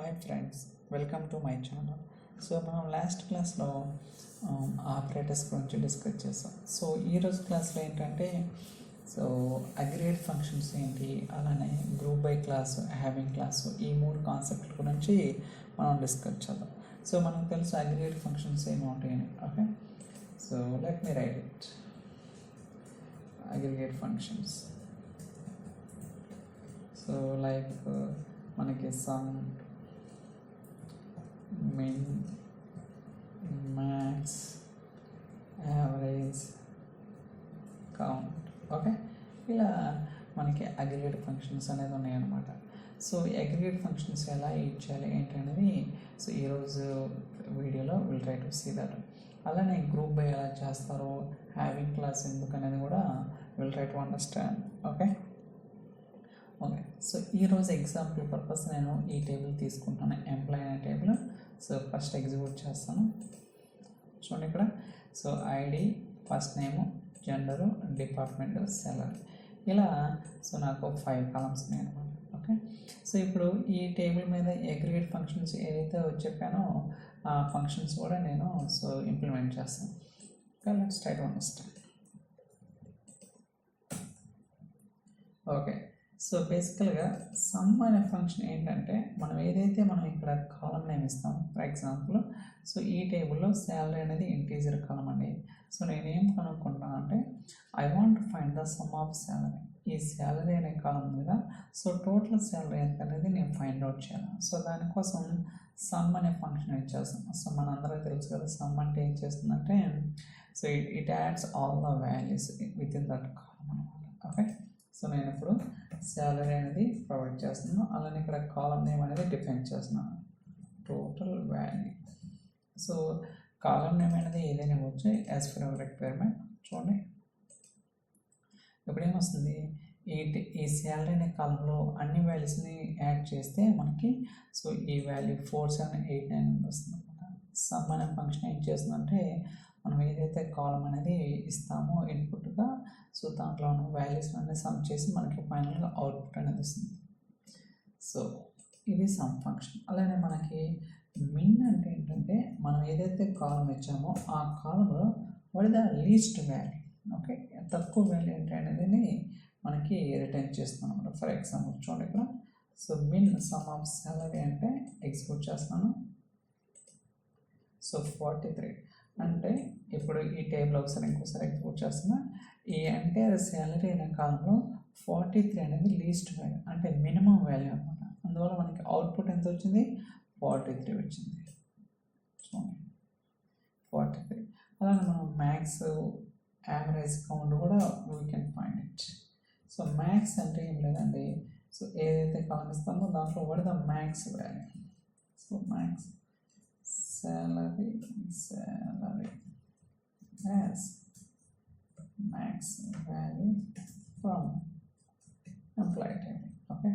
Hi friends, welcome to my channel. So మనం last క్లాస్లో operators గురించి డిస్కస్ చేసాం. సో ఈరోజు క్లాస్లో ఏంటంటే అగ్రిగేట్ ఫంక్షన్స్ ఏంటి, అలానే group by class, having class, ఈ మూడు కాన్సెప్ట్ల గురించి మనం డిస్కస్ చేద్దాం. సో మనకు తెలుసు అగ్రిగేట్ ఫంక్షన్స్ ఏమి ఉంటాయని. Okay, so let me write it. Aggregate functions so like మనకి sum, min, max, average, count. Okay, ఇలా మనకి అగ్రిగేట్ ఫంక్షన్స్ అనేది ఉన్నాయన్నమాట. సో ఈ అగ్రిగేట్ ఫంక్షన్స్ ఎలా యూజ్ చేయాలి ఏంటి అనేది సో ఈరోజు వీడియోలో will try to see that. అలానే గ్రూప్ బై ఎలా చేస్తారో, హ్యావింగ్ క్లాస్ ఎందుకు అనేది కూడా will try to understand. Okay, so ఈరోజు ఎగ్జాంపుల్ పర్పస్ నేను ఈ టేబుల్ తీసుకుంటాను, ఎంప్లాయ్ అనే టేబుల్. సో ఫస్ట్ ఎగ్జిక్యూట్ చేస్తాను. చూడండి ఇక్కడ, సో ఐడి, ఫస్ట్ నేము, జెండరు, డిపార్ట్మెంట్, సాలరీ, ఇలా సో నాకు 5 కాలమ్స్ ఉన్నాయి అన్నమాట. ఓకే, సో ఇప్పుడు ఈ టేబుల్ మీద అగ్రిగేట్ ఫంక్షన్స్ ఏదైతే చెప్పానో ఆ ఫంక్షన్స్ కూడా నేను సో ఇంప్లిమెంట్ చేస్తాను. Okay, let's try to understand. Okay, so బేసికల్గా సమ్ అనే ఫంక్షన్ ఏంటంటే మనం ఇక్కడ కాలం నేమ్ ఇస్తాం. ఫర్ ఎగ్జాంపుల్, సో ఈ టేబుల్లో శాలరీ అనేది ఇంటీజర్ కాలం అండి. సో నేనేం కనుక్కుంటాను అంటే I want find the sum of salary. ఈ శాలరీ అనే కాలం మీద సో టోటల్ శాలరీ ఎంత అనేది నేను ఫైండ్ అవుట్ చేయాలి. సో దానికోసం సమ్ అనే ఫంక్షన్ యూజ్ చేస్తాం. సో మనందరికీ తెలుసు కదా, సమ్ అంటే ఏం చేస్తుందంటే so it adds all the values within that column అనమాట. ఓకే, సో నేను ఇప్పుడు శాలరీ అనేది ప్రొవైడ్ చేస్తున్నాను, అలానే ఇక్కడ కాలం నేమ్ అనేది డిఫైన్ చేస్తున్నాను, టోటల్ వాల్యూ. సో కాలం నేమ్ అనేది ఏదైనా ఇవ్వచ్చు యాజ్ పర్ అవర్ రిక్వైర్మెంట్. చూడండి ఇప్పుడు ఏమొస్తుంది, ఈ శాలరీ అనే కాలంలో అన్ని వాల్యూస్ని యాడ్ చేస్తే మనకి సో ఈ వాల్యూ 4789 వస్తుంది అనమాట. సమ్ అనే ఫంక్షన్ ఏం చేస్తుందంటే మనం ఏదైతే కాలం అనేది ఇస్తామో ఇన్పుట్గా, సో దాంట్లో ఉన్న వాల్యూస్ అన్నీ సమ్ చేసి మనకి ఫైనల్గా అవుట్పుట్ అనేది వస్తుంది. సో ఇది సమ్ ఫంక్షన్. అలానే మనకి మిన్ అంటే ఏంటంటే మనం ఏదైతే కాలం ఇచ్చామో ఆ కాలంలో what the least value. Okay, తక్కువ వాల్యూ ఏంటి అనేది మనకి రిటర్న్ చేస్తున్నాం అనమాట. ఫర్ ఎగ్జాంపుల్ చూడండి ఇక్కడ, so min sum of salary అంటే ఎగ్జిక్యూట్ చేస్తున్నాను. సో 43 అంటే ఇప్పుడు ఈ టేబుల్ ఇంకోసారి ఎగ్జిక్యూట్ చేస్తున్నా. ఈ ఎంటైర్ శాలరీ అనే కాలంలో 43 అనేది లీస్ట్ వాల్యూ, అంటే మినిమం వాల్యూ అనమాట. అందువల్ల మనకి అవుట్పుట్ ఎంత వచ్చింది, 43 వచ్చింది. చూడండి 43. అలానే మనం మ్యాక్స్, యావరేజ్, కౌంట్ కూడా we can find it. So max అంటే ఏం లేదండి, సో ఏదైతే కాలం ఇస్తామో దాంట్లో what the max value. So max salary as max value from employee table. Okay,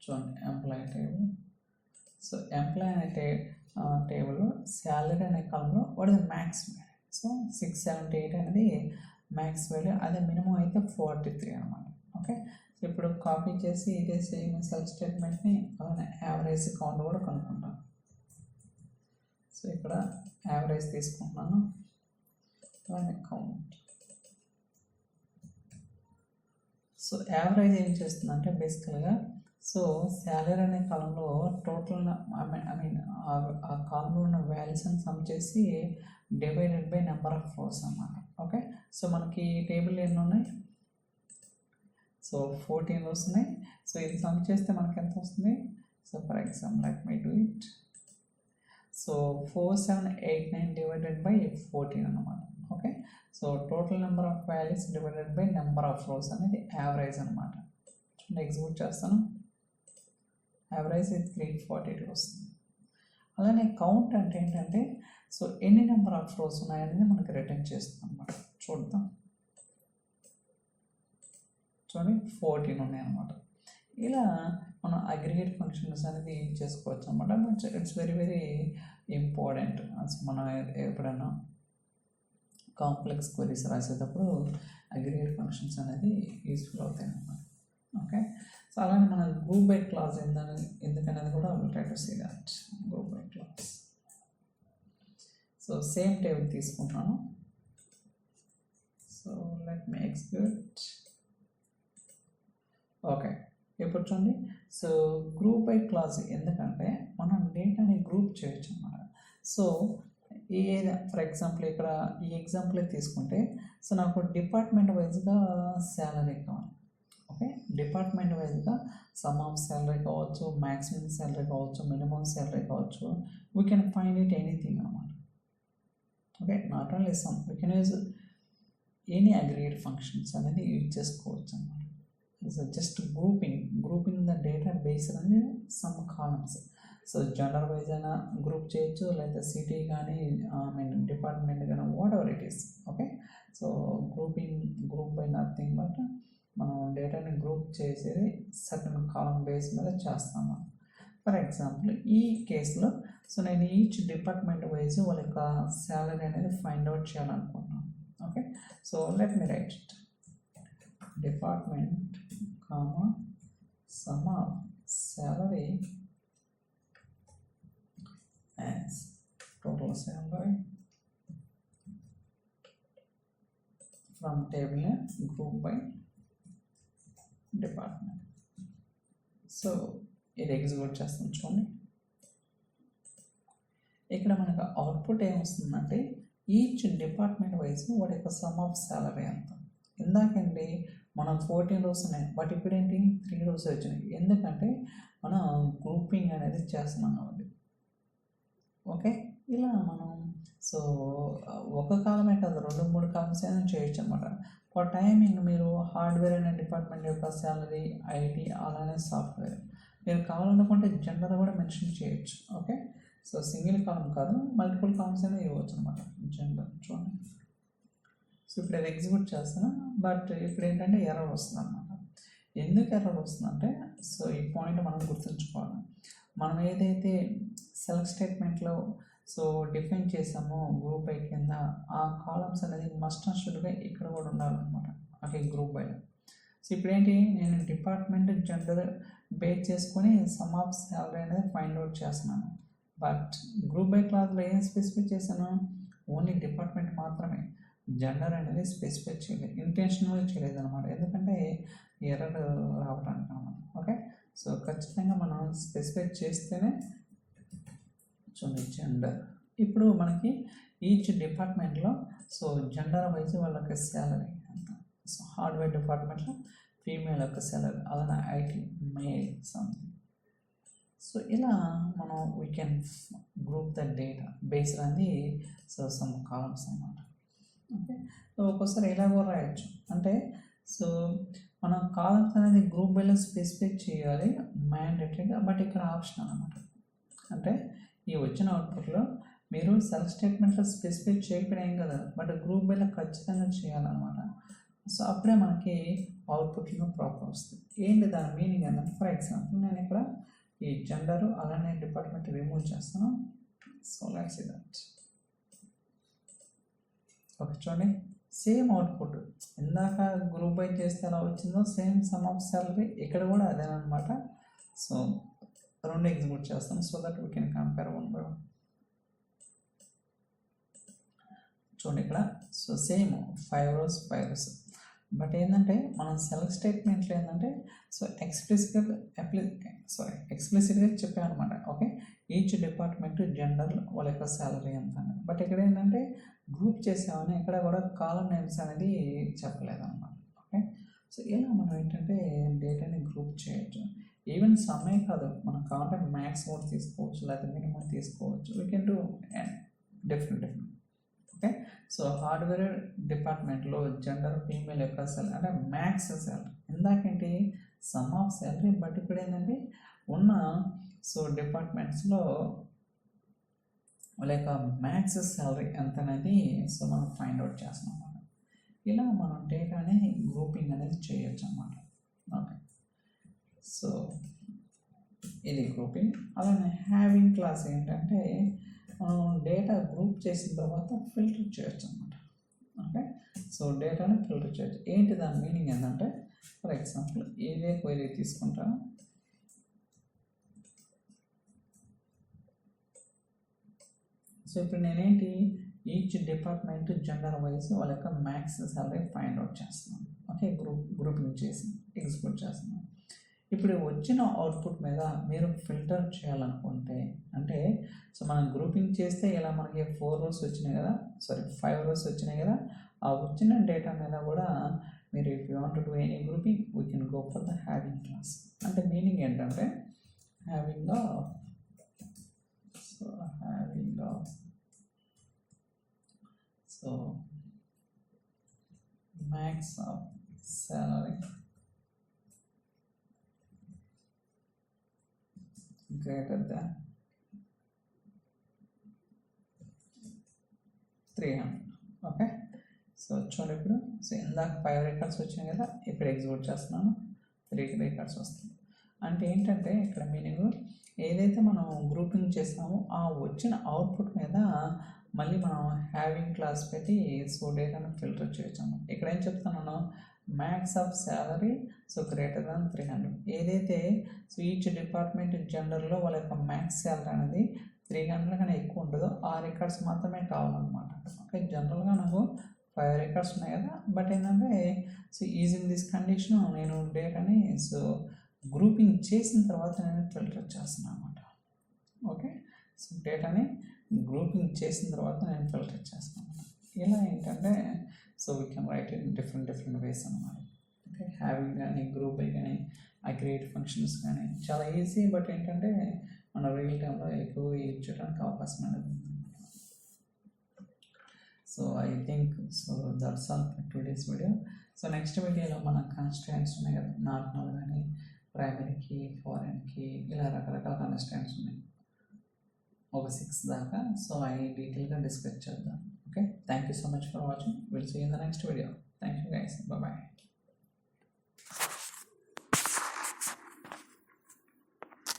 చూడండి ఎంప్లాయీ టేబుల్. సో ఎంప్లాయీ అనే టేబుల్లో శాలరీ అనే కాలంలో what the max value. So 678 అనేది మ్యాక్స్ వాల్యూ, అదే మినిమం అయితే 43 అనమాట. ఓకే, సో ఇప్పుడు కాపీ చేసి ఇదే సేమ్ సెల్ఫ్ స్టేట్మెంట్ని అలానే యావరేజ్, కౌంట్ కూడా కనుక్కుంటాం. సో ఇక్కడ యావరేజ్ తీసుకుంటున్నాను, అలానే కౌంట్. సో యావరేజ్ ఏం చేస్తుందంటే బేసికల్గా సో శాలరీ అనే కాలంలో టోటల్ ఆ కాలంలో ఉన్న వాల్యూస్ని సమ్ చేసి divided by number of rose అన్నమాట. ఓకే, సో మనకి టేబుల్ ఎన్ని ఉన్నాయి, సో 14 వస్తున్నాయి. సో ఇది సమ్ చేస్తే మనకి ఎంత వస్తుంది, so for example let me do it. So 4789 divided by 14 అన్నమాట. Okay, so total number of values divided by number of rose అనేది యావరేజ్ అనమాట. ఎగ్జిక్యూట్ చేస్తాను, యావరేజ్ 342 వస్తుంది. అలానే కౌంట్ అంటే ఏంటంటే సో ఎన్ని నెంబర్ ఆఫ్ రోస్ ఉన్నాయనేది మనకి రిటర్న్ చేస్తుంది అనమాట. చూద్దాం, చూడండి 14 ఉన్నాయి అనమాట. ఇలా మనం అగ్రిగేట్ ఫంక్షన్స్ అనేది చేసుకోవచ్చు అనమాట. But it's very very important. మనం ఎప్పుడైనా కాంప్లెక్స్ క్వరీస్ రాసేటప్పుడు అగ్రిగేట్ ఫంక్షన్స్ అనేది యూస్ఫుల్ అవుతాయి అన్నమాట. ఓకే, సో అలానే మన గ్రూప్ బై క్లాస్ ఎందుకనేది కూడా try to see that group by class. So same table తీసుకుంటున్నాను. So let me execute. Okay, ఇప్పుడు చూడండి. సో గ్రూప్ బై క్లాస్ ఎందుకంటే మనం డేటాని గ్రూప్ చేయొచ్చు అన్నమాట. సో ఫర్ ఎగ్జాంపుల్ ఇక్కడ ఈ ఎగ్జాంపుల్ తీసుకుంటే సో నాకు డిపార్ట్మెంట్ వైజ్గా శాలరీ కావాలి. ఓకే, డిపార్ట్మెంట్ వైజ్గా సమ్ ఆఫ్ శాలరీ కావచ్చు, మ్యాక్సిమం శాలరీ కావచ్చు, మినిమం శాలరీ కావచ్చు. We can find it anything అనమాట. Okay, not only sum, we can use any aggregate functions అనేది యూజ్ చేసుకోవచ్చు అన్నమాట. So just grouping the data based అని some columns. So gender wise అయినా group చేయొచ్చు, లేదా సిటీ కానీ డిపార్ట్మెంట్ కానీ whatever it is. Okay, so group by nothing but మనం డేటాని గ్రూప్ చేసేది సర్టన్ కాలం బేస్ మీద చేస్తాము. ఫర్ ఎగ్జాంపుల్ ఈ కేసులో సో నేను ఈచ్ డిపార్ట్మెంట్ వైజ్ వాళ్ళ యొక్క శాలరీ అనేది ఫైండ్ అవుట్ చేయాలనుకుంటున్నాను. Okay, so let me write it. Department comma some of salary as total salary from table group by department. So ఇది ఎగ్జిక్యూట్ చేస్తాం. చూడండి, ఇక్కడ మనకు అవుట్పుట్ ఏమొస్తుందంటే ఈచ్ డిపార్ట్మెంట్ వైజ్ వాటి యొక్క సమ్ ఆఫ్ శాలరీ అంత. ఇందాకండి మనం 14 rows ఉన్నాయి, బట్ ఇప్పుడు ఏంటి 3 rows వచ్చినాయి. ఎందుకంటే మనం గ్రూపింగ్ అనేది చేస్తున్నాం కాబట్టి. ఓకే, ఇలా మనం సో ఒక కాలమే కాదు 2-3 కాలమ్స్ అయినా చేయొచ్చు అనమాట. ఫర్ టైమింగ్ మీరు హార్డ్వేర్ అనే డిపార్ట్మెంట్ యొక్క శాలరీ, ఐటీ అలానే సాఫ్ట్వేర్ మీరు కావాలనుకుంటే జెండర్ కూడా మెన్షన్ చేయొచ్చు. ఓకే, సో సింగిల్ కాలం కాదు మల్టిపుల్ కాలమ్స్ అయినా ఇవ్వచ్చు అనమాట జెండర్. చూడండి, సో ఇప్పుడు అది ఎగ్జిక్యూట్ చేస్తాను, బట్ ఇప్పుడు ఏంటంటే ఎర్రర్ వస్తుంది అనమాట. ఎందుకు ఎర్రర్ వస్తుందంటే సో ఈ పాయింట్ మనం గుర్తుంచుకోవాలి. మనం ఏదైతే సెలెక్ట్ స్టేట్మెంట్లో సో డిఫైన్ చేసామో గ్రూప్ బై కింద ఆ కాలమ్స్ అనేది మస్ట్ అండ్ షుడ్గా ఇక్కడ కూడా ఉండాలన్నమాట. Okay, group బైలో. సో ఇప్పుడు ఏంటి, నేను డిపార్ట్మెంట్ జెండర్ బేస్ చేసుకొని సమ్ ఆఫ్ శాలరీ అనేది ఫైండ్ అవుట్ చేస్తున్నాను. బట్ గ్రూప్ బై క్లాస్లో ఏం స్పెసిఫై చేశాను, ఓన్లీ డిపార్ట్మెంట్ మాత్రమే, జెండర్ అనేది స్పెసిఫై చేయలేదు, ఇంటెన్షనల్గా చేయలేదు అనమాట. ఎందుకంటే ఎర్రర్ రావడానికి అనమాట. ఓకే, సో ఖచ్చితంగా మనం స్పెసిఫై చేస్తేనే చూడండి జెండర్. ఇప్పుడు మనకి ఈచ్ డిపార్ట్మెంట్లో సో జెండర్ వైజ్ వాళ్ళకి శాలరీ అంత. సో హార్డ్వేర్ డిపార్ట్మెంట్లో ఫీమేల్ యొక్క శాలరీ, అలానే ఐటీ మేల్ సంథింగ్. సో ఇలా మనం we can group the data based అది సో సమ్ కాలమ్స్ అన్నమాట. ఓకే, సో ఒక్కోసారి ఇలా కూడా రాయొచ్చు. అంటే సో మనం కాలమ్స్ అనేది గ్రూప్ బైలో స్పెసిఫై చేయాలి మ్యాండేటరీగా, బట్ ఇక్కడ ఆప్షన్ అనమాట. అంటే ఈ వచ్చిన అవుట్పుట్లో మీరు సెలెక్ట్ స్టేట్మెంట్లో స్పెసిఫై చేయకపోయినా ఏం కదా, బట్ గ్రూప్ బైలో ఖచ్చితంగా చేయాలన్నమాట. సో అప్పుడే మనకి అవుట్పుట్లో ప్రాపర్ వస్తుంది. ఏంటి దాని మీనింగ్ ఏంటంటే, ఫర్ ఎగ్జాంపుల్ నేను ఇక్కడ ఈ జెండరు అలానే డిపార్ట్మెంట్ రిమూవ్ చేస్తాను. So let's see that. Okay, చూడండి సేమ్ అవుట్పుట్ ఇందాక గ్రూప్ బై చేస్తే ఎలా వచ్చిందో సేమ్ సమ్ ఆఫ్ శాలరీ ఇక్కడ కూడా అదేనమాట. సో రెండు ఎగ్జిక్యూట్ చేస్తాను so that we can compare 1 by 1. చూడండి ఇక్కడ so same 5 rows 5 rows. But ఏంటంటే మనం సెలెక్ట్ స్టేట్మెంట్లో ఏంటంటే సో ఎక్స్ప్లిసిట్గా చెప్పామన్నమాట. ఓకే, ఈచ్ డిపార్ట్మెంట్ జెండర్ వాళ్ళ యొక్క శాలరీ ఎంత అనేది. బట్ ఇక్కడ ఏంటంటే గ్రూప్ చేసామని ఇక్కడ కూడా కాలం నేమ్స్ అనేది చెప్పలేదు అనమాట. ఓకే, సో ఇలా మనం ఏంటంటే డేటాని గ్రూప్ చేయొచ్చు. ఈవెన్ సమ్మే కాదు, మనం కావాలంటే మ్యాక్స్ కూడా తీసుకోవచ్చు, లేకపోతే మినిమం తీసుకోవచ్చు. We can do different. Okay, so hardware డిపార్ట్మెంట్లో జెండర్ ఫీమేల్ యొక్క శాలరీ అంటే మ్యాక్స్ శాలరీ. ఇందాకేంటి సమ్ ఆఫ్ శాలరీ, బట్ ఇప్పుడు ఏంటంటే ఉన్న సో డిపార్ట్మెంట్స్లో వాళ్ళ యొక్క మ్యాక్స్ శాలరీ ఎంత అనేది సో మనం ఫైండ్ అవుట్ చేస్తున్నాం అన్నమాట. ఇలా మనం డేటాని గ్రూపింగ్ అనేది చేయొచ్చు అన్నమాట. ఓకే, సో ఇది గ్రూపింగ్. అలానే హ్యావింగ్ క్లాస్ ఏంటంటే మనం డేటా గ్రూప్ చేసిన తర్వాత ఫిల్టర్ చేయొచ్చు అన్నమాట. ఓకే, సో డేటాని ఫిల్టర్ చేయొచ్చు. ఏంటి దాని మీనింగ్ ఏంటంటే ఫర్ ఎగ్జాంపుల్ ఇదే క్వైరీ తీసుకుంటా. సో ఇప్పుడు నేనేంటి ఈచ్ డిపార్ట్మెంట్ జెండర్ వైజ్ వాళ్ళ యొక్క మ్యాక్స్ సాలరీ ఫైండ్ అవుట్ చేస్తున్నాను. ఓకే, గ్రూపింగ్ చేసి ఎగ్జిక్యూట్ చేస్తున్నాను. ఇప్పుడు వచ్చిన అవుట్పుట్ మీద మీరు ఫిల్టర్ చేయాలనుకుంటే, అంటే సో మనం గ్రూపింగ్ చేస్తే ఇలా మనకి 4 rows వచ్చినాయి కదా, 5 rows వచ్చినాయి కదా, ఆ వచ్చిన డేటా మీద కూడా మీరు if you want to do any grouping we can go for the having class. అంటే మీనింగ్ ఏంటంటే having so max of salary greater than 300. Okay, so చూడండి ఇప్పుడు సో ఇందాక 5 రికార్డ్స్ వచ్చినాయి కదా, ఇప్పుడు ఎగ్జిక్యూట్ చేస్తున్నాను 3 రికార్డ్స్ వస్తుంది. అంటే ఏంటంటే ఇక్కడ మీనింగ్ ఏదైతే మనం గ్రూపింగ్ చేస్తామో ఆ వచ్చిన అవుట్పుట్ మీద మళ్ళీ మనం హ్యావింగ్ క్లాస్ పెట్టి సో డేటాను ఫిల్టర్ చేయొచ్చు. ఇక్కడ ఏం చెప్తున్నాను, max of salary so greater than 300. ఏదైతే సో ఈచ్ డిపార్ట్మెంట్ జెండర్లో వాళ్ళ యొక్క మ్యాక్స్ శాలరీ అనేది 300 కన్నా ఎక్కువ ఉంటుందో ఆ రికార్డ్స్ మాత్రమే కావాలన్నమాట. ఓకే, జనరల్గా నాకు 5 రికార్డ్స్ ఉన్నాయి కదా, బట్ ఏంటంటే సో యూజింగ్ దిస్ కండిషన్ నేను డేటాని సో గ్రూపింగ్ చేసిన తర్వాత నేను ఫిల్టర్ చేస్తున్నాను అనమాట. ఓకే, సో డేటాని గ్రూపింగ్ చేసిన తర్వాత నేను ఫిల్టర్ చేస్తాను. ఇలా ఏంటంటే so we can write in different ways అన్నమాట. ఓకే, హ్యావింగ్ కానీ గ్రూప్ బై కానీ అగ్రిగేట్ ఫంక్షన్స్ కానీ చాలా ఈజీ, బట్ ఏంటంటే మన రియల్ టైంలో ఎక్కువ యూజ్ చేయడానికి అవకాశం అనేది ఉంది. So I think so that's all for today's video. So next వీడియోలో మన కాన్స్టిట్యూయెంట్స్ ఉన్నాయి కదా, నార్మల్ కానీ ప్రైమరీకి ఫారెన్కి ఇలా రకరకాల కాన్స్టిట్యూయెంట్స్ ఉన్నాయి, ఒక 6 దాకా. సో అవి డీటెయిల్గా డిస్కస్ చేద్దాం. Okay, thank you so much for watching. We'll see you in the next video. Thank you guys. Bye bye.